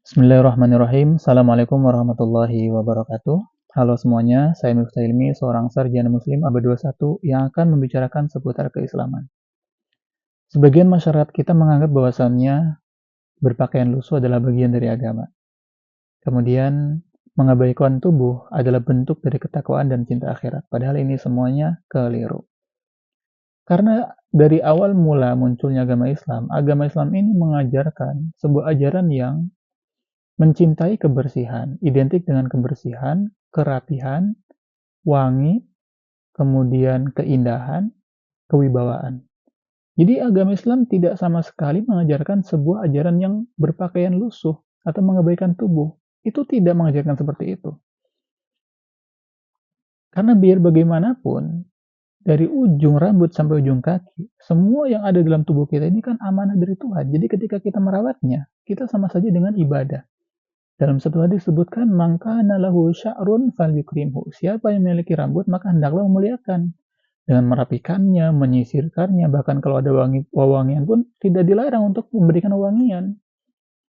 Bismillahirrahmanirrahim. Assalamualaikum warahmatullahi wabarakatuh. Halo semuanya, saya Miftah Ilmi, seorang sarjana muslim abad 21 yang akan membicarakan seputar keislaman. Sebagian masyarakat kita menganggap bahwasannya berpakaian lusuh adalah bagian dari agama. Kemudian, mengabaikan tubuh adalah bentuk dari ketakwaan dan cinta akhirat. Padahal ini semuanya keliru. Karena dari awal mula munculnya agama Islam ini mengajarkan sebuah ajaran yang mencintai kebersihan, identik dengan kebersihan, kerapihan, wangi, kemudian keindahan, kewibawaan. Jadi agama Islam tidak sama sekali mengajarkan sebuah ajaran yang berpakaian lusuh atau mengabaikan tubuh. Itu tidak mengajarkan seperti itu. Karena biar bagaimanapun, dari ujung rambut sampai ujung kaki, semua yang ada dalam tubuh kita ini kan amanah dari Tuhan. Jadi ketika kita merawatnya, kita sama saja dengan ibadah. Dalam satu hadis disebutkan, "Man kana lahu sya'run falyukrimhu." Siapa yang memiliki rambut, maka hendaklah memuliakan. Dengan merapikannya, menyisirkannya, bahkan kalau ada wewangian pun tidak dilarang untuk memberikan wewangian.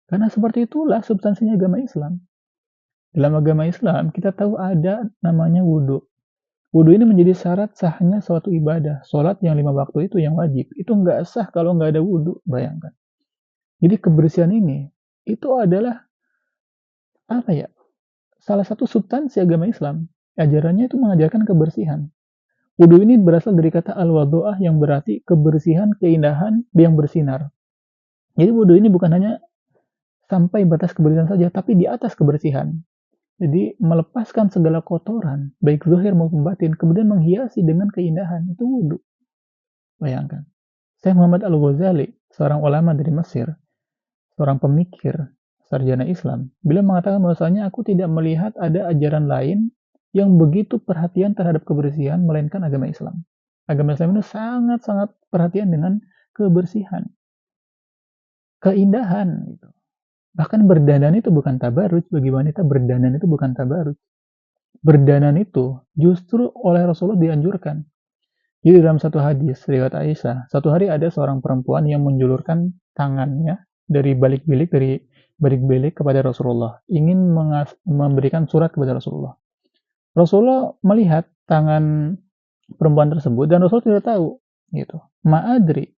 Karena seperti itulah substansinya agama Islam. Dalam agama Islam, kita tahu ada namanya wudhu. Wudhu ini menjadi syarat sahnya suatu ibadah. Sholat yang 5 waktu itu yang wajib. Itu nggak sah kalau nggak ada wudhu, bayangkan. Jadi kebersihan ini, itu adalah apa ya? Salah satu substansi agama Islam. Ajarannya itu mengajarkan kebersihan. Wudhu ini berasal dari kata al-wadu'ah yang berarti kebersihan, keindahan yang bersinar. Jadi wudhu ini bukan hanya sampai batas kebersihan saja, tapi di atas kebersihan. Jadi melepaskan segala kotoran, baik zahir maupun batin, kemudian menghiasi dengan keindahan. Itu wudhu. Bayangkan. Syekh Muhammad Al-Ghazali, seorang ulama dari Mesir, seorang pemikir, sarjana Islam, beliau mengatakan bahwasanya aku tidak melihat ada ajaran lain yang begitu perhatian terhadap kebersihan melainkan agama Islam. Agama Islam itu sangat-sangat perhatian dengan kebersihan, keindahan gitu. Bahkan berdandan itu bukan tabarruj, bagi wanita berdandan itu bukan tabarruj. Berdandan itu justru oleh Rasulullah dianjurkan. Jadi dalam satu hadis riwayat Aisyah, satu hari ada seorang perempuan yang menjulurkan tangannya dari balik bilik kepada Rasulullah, ingin memberikan surat kepada Rasulullah. Rasulullah melihat tangan perempuan tersebut dan Rasul tidak tahu gitu. Ma'adri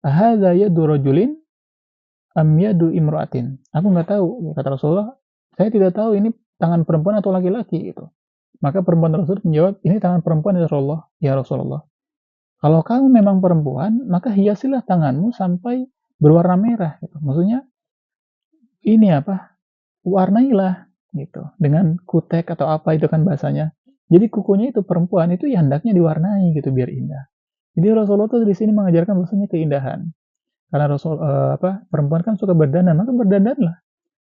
ahadza yadu rajulin am yadu imra'atin. Aku nggak tahu, kata Rasulullah, saya tidak tahu ini tangan perempuan atau laki-laki gitu. Maka perempuan tersebut menjawab, ini tangan perempuan ya Rasulullah. Ya Rasulullah, kalau kamu memang perempuan, maka hiasilah tanganmu sampai berwarna merah gitu. Maksudnya ini apa? Warnailah gitu dengan kutek atau apa itu kan bahasanya. Jadi kukunya itu perempuan itu ya hendaknya diwarnai gitu biar indah. Jadi Rasulullah tuh di sini mengajarkan bahwasanya keindahan. Karena perempuan kan suka berdandan, maka berdandanlah.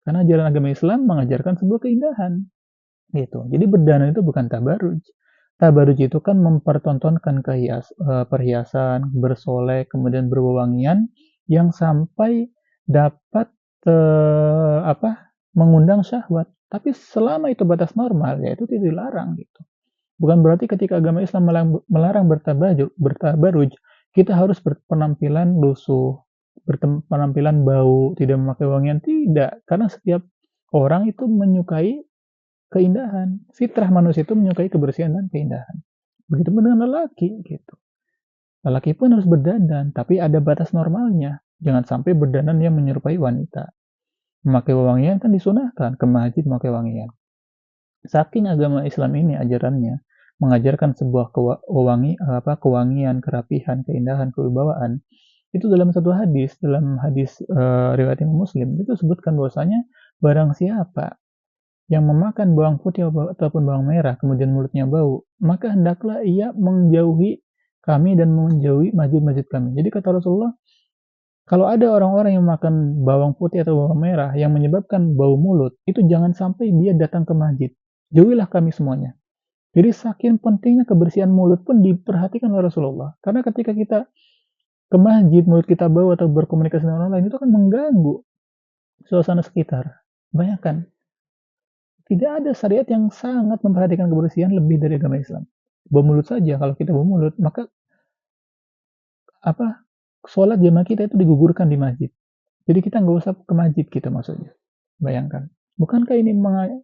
Karena ajaran agama Islam mengajarkan sebuah keindahan. Gitu. Jadi berdandan itu bukan tabarruj. Tabarruj itu kan mempertontonkan perhiasan, bersolek, kemudian berwewangian yang sampai dapat mengundang syahwat. Tapi selama itu batas normal, ya itu tidak dilarang gitu. Bukan berarti ketika agama Islam melarang bertabarruj, kita harus berpenampilan lusuh, berpenampilan bau, tidak memakai wangian, tidak. Karena setiap orang itu menyukai keindahan. Fitrah manusia itu menyukai kebersihan dan keindahan. Begitupun dengan lelaki gitu. Lelaki pun harus berdandan, tapi ada batas normalnya. Jangan sampai berdandan yang menyerupai wanita. Memakai wangian kan disunahkan, ke masjid memakai wangian. Saking agama Islam ini ajarannya mengajarkan sebuah kewangian, kerapihan, keindahan, kewibawaan. Itu dalam satu hadis, dalam hadis riwayat Imam Muslim, itu sebutkan bahwasanya barang siapa yang memakan bawang putih ataupun bawang merah, kemudian mulutnya bau, maka hendaklah ia menjauhi kami dan menjauhi masjid-masjid kami. Jadi kata Rasulullah, kalau ada orang-orang yang makan bawang putih atau bawang merah yang menyebabkan bau mulut, itu jangan sampai dia datang ke masjid. Jauhilah kami semuanya. Jadi saking pentingnya kebersihan mulut pun diperhatikan oleh Rasulullah. Karena ketika kita ke masjid, mulut kita bau atau berkomunikasi dengan orang lain, itu kan mengganggu suasana sekitar. Bayangkan, tidak ada syariat yang sangat memperhatikan kebersihan lebih dari agama Islam. Bau mulut saja, kalau kita bau mulut, maka sholat jamaah kita itu digugurkan di masjid. Jadi kita nggak usah ke masjid gitu maksudnya. Bayangkan. Bukankah ini me-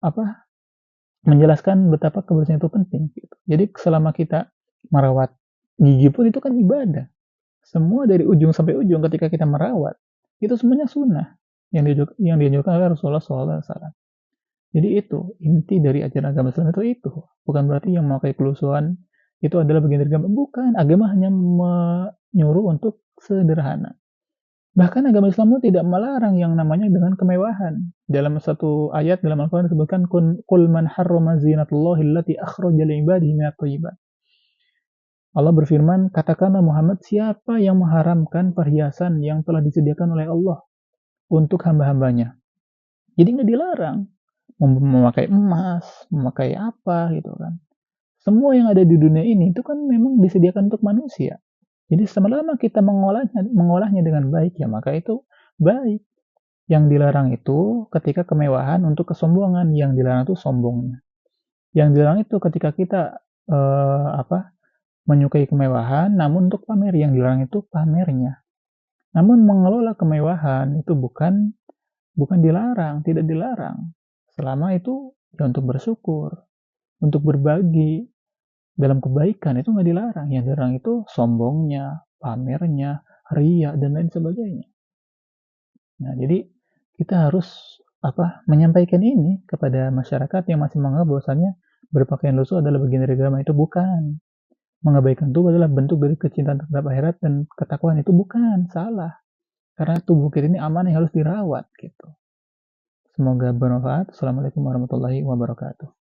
apa, menjelaskan betapa kebersihan itu penting gitu. Jadi selama kita merawat gigi pun itu kan ibadah. Semua dari ujung sampai ujung ketika kita merawat itu semuanya sunnah yang dianjurkan oleh Rasulullah SAW. Jadi itu inti dari ajaran agama Islam itu. Bukan berarti yang memakai kelusuan itu adalah bagian dari agama. Bukan, agama hanya menyuruh untuk sederhana. Bahkan agama Islam itu tidak melarang yang namanya dengan kemewahan. Dalam satu ayat dalam Al-Quran disebutkan, Qul man harrama zinatullahi allati akhraja li'ibadihi minat thayyibat. Allah berfirman, katakanlah Muhammad, siapa yang mengharamkan perhiasan yang telah disediakan oleh Allah untuk hamba-hambanya. Jadi nggak dilarang memakai emas, memakai apa gitu kan. Semua yang ada di dunia ini itu kan memang disediakan untuk manusia. Jadi selama kita mengolahnya dengan baik ya maka itu baik. Yang dilarang itu ketika kemewahan untuk kesombongan, yang dilarang itu sombongnya. Yang dilarang itu ketika kita menyukai kemewahan namun untuk pamer, yang dilarang itu pamernya. Namun mengelola kemewahan itu bukan dilarang, tidak dilarang. Selama itu ya untuk bersyukur, untuk berbagi dalam kebaikan itu nggak dilarang. Yang dilarang itu sombongnya, pamernya, ria dan lain sebagainya. Nah, jadi kita harus menyampaikan ini kepada masyarakat yang masih menganggap bahwasannya berpakaian lusuh adalah bagian dari agama. Itu bukan. Mengabaikan itu adalah bentuk dari kecintaan terhadap akhirat dan ketakwaan. Itu bukan, salah. Karena tubuh kita ini aman yang harus dirawat gitu. Semoga bermanfaat. Assalamualaikum warahmatullahi wabarakatuh.